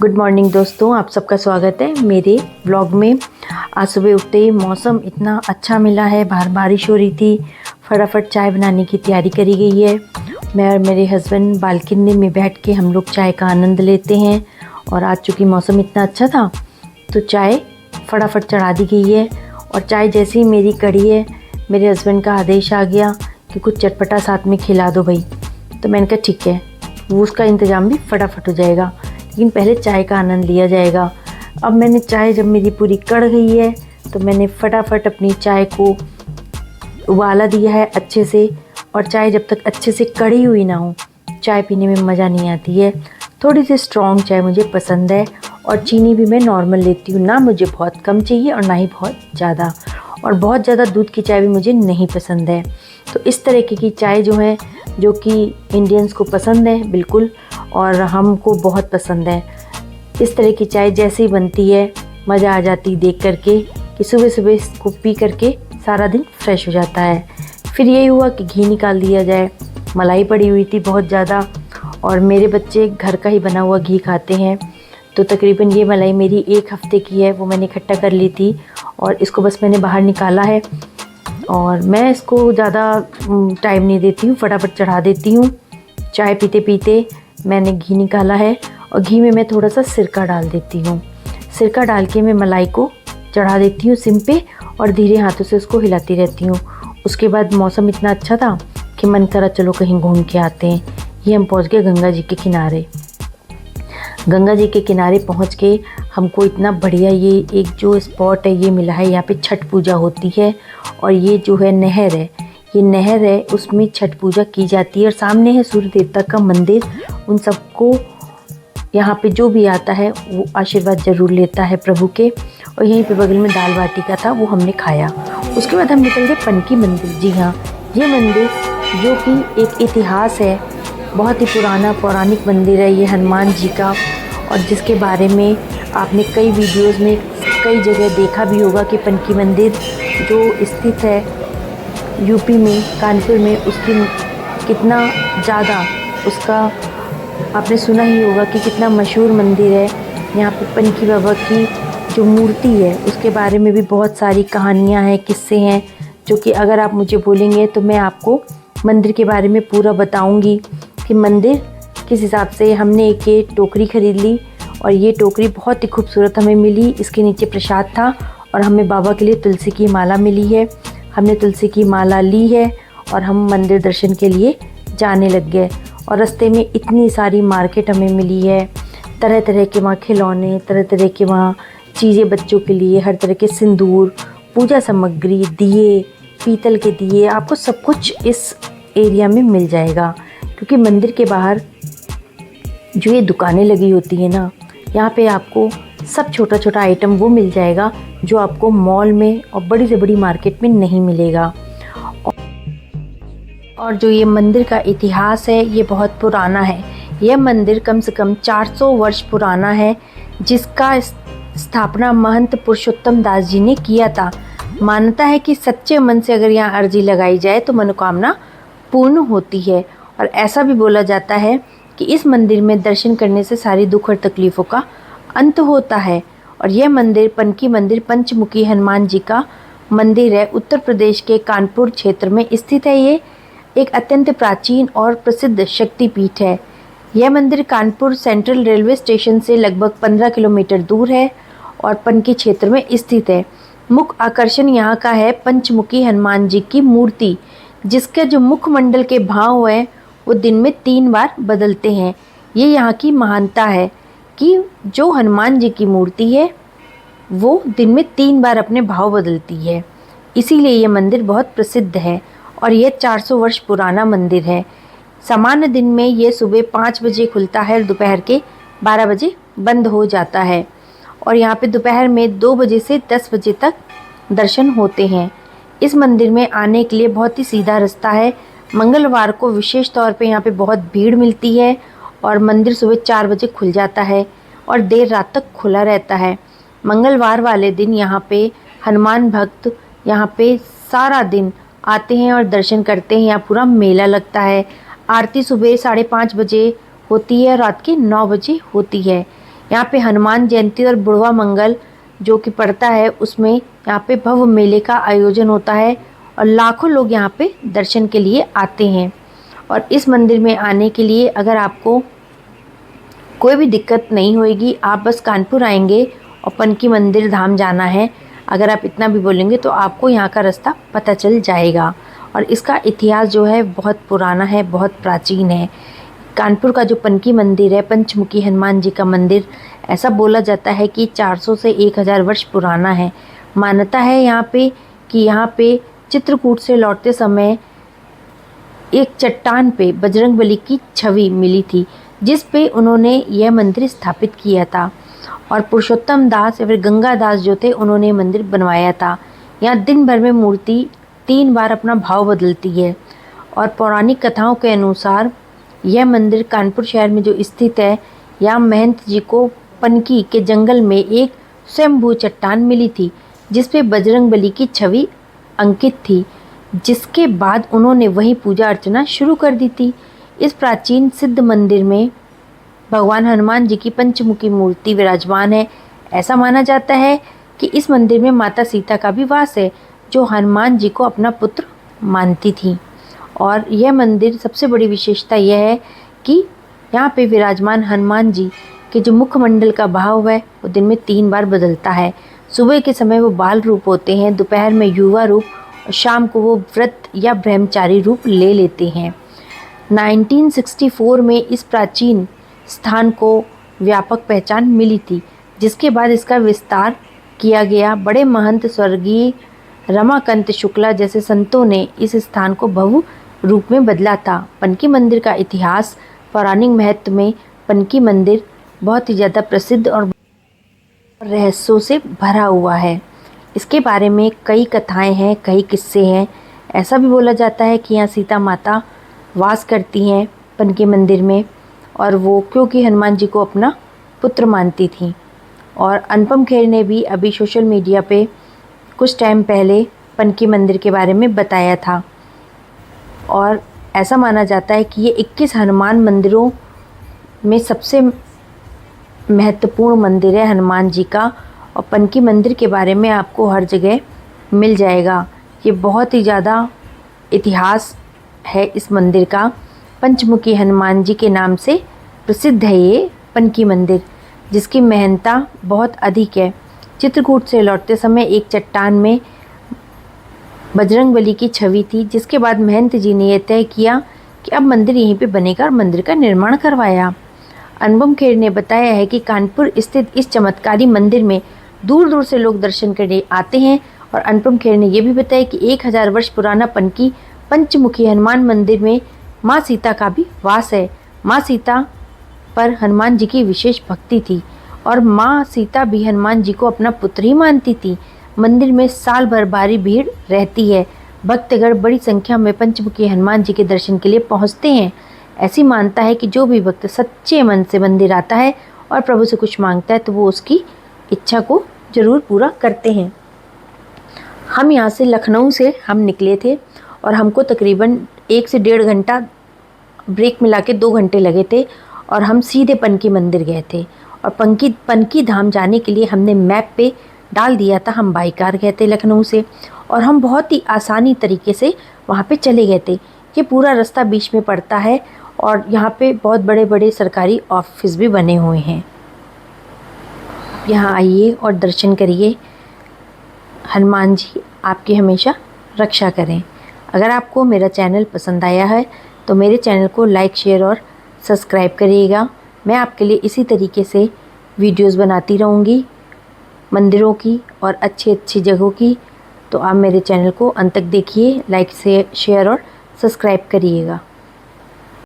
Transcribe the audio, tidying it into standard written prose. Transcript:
Good morning दोस्तों, आप सबका स्वागत है मेरे व्लॉग में। आज सुबह उठते ही मौसम इतना अच्छा मिला है, बाहर बारिश हो रही थी। फटाफट चाय बनाने की तैयारी करी गई है। मैं और मेरे हस्बैंड बालकनी में बैठ के हम लोग चाय का आनंद लेते हैं। और आज चूँकि मौसम इतना अच्छा था तो चाय फटाफट चढ़ा दी गई है। और चाय जैसे ही मेरी कड़ी है, मेरे हस्बैंड का आदेश आ गया कि कुछ चटपटा साथ में खिला दो भाई। तो मैंने कहा ठीक है, वो उसका इंतज़ाम भी फटाफट हो जाएगा, लेकिन पहले चाय का आनंद लिया जाएगा। अब मैंने चाय जब मेरी पूरी कढ़ गई है तो मैंने फटाफट अपनी चाय को उबाला दिया है अच्छे से। और चाय जब तक अच्छे से कढ़ी हुई ना हो, चाय पीने में मज़ा नहीं आती है। थोड़ी सी स्ट्रॉन्ग चाय मुझे पसंद है और चीनी भी मैं नॉर्मल लेती हूँ, ना मुझे बहुत कम चाहिए और ना ही बहुत ज़्यादा। और बहुत ज़्यादा दूध की चाय भी मुझे नहीं पसंद है। तो इस तरीके की चाय जो है, जो कि इंडियंस को पसंद है बिल्कुल, और हमको बहुत पसंद है। इस तरह की चाय जैसे ही बनती है मज़ा आ जाती देख करके कि सुबह सुबह इसको पी करके सारा दिन फ्रेश हो जाता है। फिर यही हुआ कि घी निकाल दिया जाए। मलाई पड़ी हुई थी बहुत ज़्यादा और मेरे बच्चे घर का ही बना हुआ घी खाते हैं। तो तकरीबन ये मलाई मेरी 1 हफ़्ते की है, वो मैंने इकट्ठा कर ली थी और इसको बस मैंने बाहर निकाला है। और मैं इसको ज़्यादा टाइम नहीं देती हूँ, फटाफट चढ़ा देती हूँ। चाय पीते पीते मैंने घी निकाला है और घी में मैं थोड़ा सा सिरका डाल देती हूँ। सिरका डाल के मैं मलाई को चढ़ा देती हूँ सिम पे और धीरे हाथों से उसको हिलाती रहती हूँ। उसके बाद मौसम इतना अच्छा था कि मन करा चलो कहीं घूम के आते हैं। ये हम पहुँच गए गंगा जी के किनारे। गंगा जी के किनारे पहुँच के हमको इतना बढ़िया ये एक जो स्पॉट है ये मिला है। यहाँ पे छठ पूजा होती है और ये जो है नहर है, ये नहर है, उसमें छठ पूजा की जाती है। और सामने है सूर्य देवता का मंदिर। उन सबको यहाँ पे जो भी आता है वो आशीर्वाद ज़रूर लेता है प्रभु के। और यहीं पे बगल में दाल बाटी का था, वो हमने खाया। उसके बाद हम निकल गए पनकी मंदिर। जी हाँ, ये मंदिर जो कि एक इतिहास है, बहुत ही पुराना पौराणिक मंदिर है ये हनुमान जी का। और जिसके बारे में आपने कई वीडियोस में कई जगह देखा भी होगा कि पनकी मंदिर जो स्थित है यूपी में कानपुर में, उसकी कितना ज़्यादा उसका आपने सुना ही होगा कि कितना मशहूर मंदिर है। यहाँ पे पनकी बाबा की जो मूर्ति है उसके बारे में भी बहुत सारी कहानियाँ हैं, किस्से हैं, जो कि अगर आप मुझे बोलेंगे तो मैं आपको मंदिर के बारे में पूरा बताऊँगी कि मंदिर किस हिसाब से। हमने एक ये टोकरी ख़रीद ली और ये टोकरी बहुत ही खूबसूरत हमें मिली। इसके नीचे प्रसाद था और हमें बाबा के लिए तुलसी की माला मिली है। हमने तुलसी की माला ली है और हम मंदिर दर्शन के लिए जाने लग गए। और रास्ते में इतनी सारी मार्केट हमें मिली है, तरह तरह के वहाँ खिलौने, तरह तरह के वहाँ चीज़ें बच्चों के लिए, हर तरह के सिंदूर, पूजा सामग्री, दिए, पीतल के दिए, आपको सब कुछ इस एरिया में मिल जाएगा। क्योंकि मंदिर के बाहर जो ये दुकानें लगी होती है ना, यहाँ पे आपको सब छोटा छोटा आइटम वो मिल जाएगा जो आपको मॉल में और बड़ी से बड़ी मार्केट में नहीं मिलेगा। और जो ये मंदिर का इतिहास है ये बहुत पुराना है। यह मंदिर कम से कम 400 वर्ष पुराना है, जिसका स्थापना महंत पुरुषोत्तम दास जी ने किया था। मान्यता है कि सच्चे मन से अगर यहाँ अर्जी लगाई जाए तो मनोकामना पूर्ण होती है। और ऐसा भी बोला जाता है कि इस मंदिर में दर्शन करने से सारी दुख और तकलीफ़ों का अंत होता है। और यह मंदिर पनकी मंदिर पंचमुखी हनुमान जी का मंदिर है। उत्तर प्रदेश के कानपुर क्षेत्र में स्थित है। ये एक अत्यंत प्राचीन और प्रसिद्ध शक्तिपीठ है। यह मंदिर कानपुर सेंट्रल रेलवे स्टेशन से लगभग 15 किलोमीटर दूर है और पनकी क्षेत्र में स्थित है। मुख्य आकर्षण यहाँ का है पंचमुखी हनुमान जी की मूर्ति, जिसके जो मुखमंडल के भाव हैं वो दिन में 3 बार बदलते हैं। ये यहाँ की महानता है कि जो हनुमान जी की मूर्ति है वो दिन में 3 बार अपने भाव बदलती है, इसीलिए ये मंदिर बहुत प्रसिद्ध है। और ये 400 वर्ष पुराना मंदिर है। सामान्य दिन में ये सुबह 5 बजे खुलता है और दोपहर के 12 बजे बंद हो जाता है। और यहाँ पे दोपहर में 2 बजे से 10 बजे तक दर्शन होते हैं। इस मंदिर में आने के लिए बहुत ही सीधा रास्ता है। मंगलवार को विशेष तौर पे यहाँ पे बहुत भीड़ मिलती है और मंदिर सुबह 4 बजे खुल जाता है और देर रात तक खुला रहता है। मंगलवार वाले दिन यहाँ पे हनुमान भक्त यहाँ पे सारा दिन आते हैं और दर्शन करते हैं। यहाँ पूरा मेला लगता है। आरती सुबह 5:30 बजे होती है, रात के 9 बजे होती है। यहाँ पे हनुमान जयंती और बुढ़वा मंगल जो कि पड़ता है उसमें यहाँ पे भव्य मेले का आयोजन होता है और लाखों लोग यहाँ पे दर्शन के लिए आते हैं। और इस मंदिर में आने के लिए अगर आपको कोई भी दिक्कत नहीं होएगी, आप बस कानपुर आएंगे और पनकी मंदिर धाम जाना है, अगर आप इतना भी बोलेंगे तो आपको यहाँ का रास्ता पता चल जाएगा। और इसका इतिहास जो है बहुत पुराना है, बहुत प्राचीन है। कानपुर का जो पनकी मंदिर है, पंचमुखी हनुमान जी का मंदिर, ऐसा बोला जाता है कि 400 से 1000 वर्ष पुराना है। मान्यता है यहाँ पे कि यहाँ पे चित्रकूट से लौटते समय एक चट्टान पे बजरंगबली की छवि मिली थी, जिस पे उन्होंने यह मंदिर स्थापित किया था। और पुरुषोत्तम दास या फिर गंगा दास जो थे, उन्होंने मंदिर बनवाया था। यहाँ दिन भर में मूर्ति 3 बार अपना भाव बदलती है। और पौराणिक कथाओं के अनुसार यह मंदिर कानपुर शहर में जो स्थित है, यहाँ महंत जी को पनकी के जंगल में एक स्वयंभू चट्टान मिली थी, जिस पे बजरंगबली की छवि अंकित थी, जिसके बाद उन्होंने वही पूजा अर्चना शुरू कर दी थी। इस प्राचीन सिद्ध मंदिर में भगवान हनुमान जी की पंचमुखी मूर्ति विराजमान है। ऐसा माना जाता है कि इस मंदिर में माता सीता का भी वास है, जो हनुमान जी को अपना पुत्र मानती थी। और यह मंदिर सबसे बड़ी विशेषता यह है कि यहाँ पे विराजमान हनुमान जी के जो मुखमंडल का भाव है वो दिन में 3 बार बदलता है। सुबह के समय वो बाल रूप होते हैं, दोपहर में युवा रूप और शाम को वो व्रत या ब्रह्मचारी रूप ले लेते हैं। 1964 में इस प्राचीन स्थान को व्यापक पहचान मिली थी, जिसके बाद इसका विस्तार किया गया। बड़े महंत स्वर्गीय रमाकांत शुक्ला जैसे संतों ने इस स्थान को भव्य रूप में बदला था। पनकी मंदिर का इतिहास पौराणिक महत्व में पनकी मंदिर बहुत ही ज़्यादा प्रसिद्ध और रहस्यों से भरा हुआ है। इसके बारे में कई कथाएं हैं, कई किस्से हैं। ऐसा भी बोला जाता है कि यहाँ सीता माता वास करती हैं पनकी मंदिर में, और वो क्योंकि हनुमान जी को अपना पुत्र मानती थी। और अनुपम खेर ने भी अभी सोशल मीडिया पे कुछ टाइम पहले पनकी मंदिर के बारे में बताया था। और ऐसा माना जाता है कि ये 21 हनुमान मंदिरों में सबसे महत्वपूर्ण मंदिर है हनुमान जी का। और पनकी मंदिर के बारे में आपको हर जगह मिल जाएगा। ये बहुत ही ज़्यादा इतिहास है इस मंदिर का। पंचमुखी हनुमान जी के नाम से प्रसिद्ध है ये पनकी मंदिर, जिसकी महत्ता बहुत अधिक है। चित्रकूट से लौटते समय एक चट्टान में बजरंगबली की छवि थी, जिसके बाद महंत जी ने यह तय किया कि अब मंदिर यहीं पे बनेगा और मंदिर का निर्माण करवाया। अनुपम खेर ने बताया है कि कानपुर स्थित इस चमत्कारी मंदिर में दूर दूर से लोग दर्शन करने आते हैं। और अनुपम खेर ने यह भी बताया कि 1000 वर्ष पुराना पनकी पंचमुखी हनुमान मंदिर में माँ सीता का भी वास है। माँ सीता पर हनुमान जी की विशेष भक्ति थी और माँ सीता भी हनुमान जी को अपना पुत्र ही मानती थी। मंदिर में साल भर भारी भीड़ रहती है। भक्तगण बड़ी संख्या में पंचमुखी हनुमान जी के दर्शन के लिए पहुँचते हैं। ऐसी मानता है कि जो भी भक्त सच्चे मन से मंदिर आता है और प्रभु से कुछ मांगता है तो वो उसकी इच्छा को जरूर पूरा करते हैं। हम यहाँ से लखनऊ से हम निकले थे और हमको तकरीबन 1 से 1.5 घंटा, ब्रेक मिला के 2 घंटे लगे थे और हम सीधे पनकी मंदिर गए थे। और पनकी धाम जाने के लिए हमने मैप पे डाल दिया था, हम बाई कार गए थे लखनऊ से और हम बहुत ही आसानी तरीके से वहाँ पे चले गए थे। ये पूरा रास्ता बीच में पड़ता है और यहाँ पे बहुत बड़े बड़े सरकारी ऑफिस भी बने हुए हैं। यहाँ आइए और दर्शन करिए। हनुमान जी आपकी हमेशा रक्षा करें। अगर आपको मेरा चैनल पसंद आया है तो मेरे चैनल को लाइक, शेयर और सब्सक्राइब करिएगा। मैं आपके लिए इसी तरीके से वीडियोस बनाती रहूँगी मंदिरों की और अच्छी अच्छी जगहों की। तो आप मेरे चैनल को अंत तक देखिए, लाइक से शेयर और सब्सक्राइब करिएगा।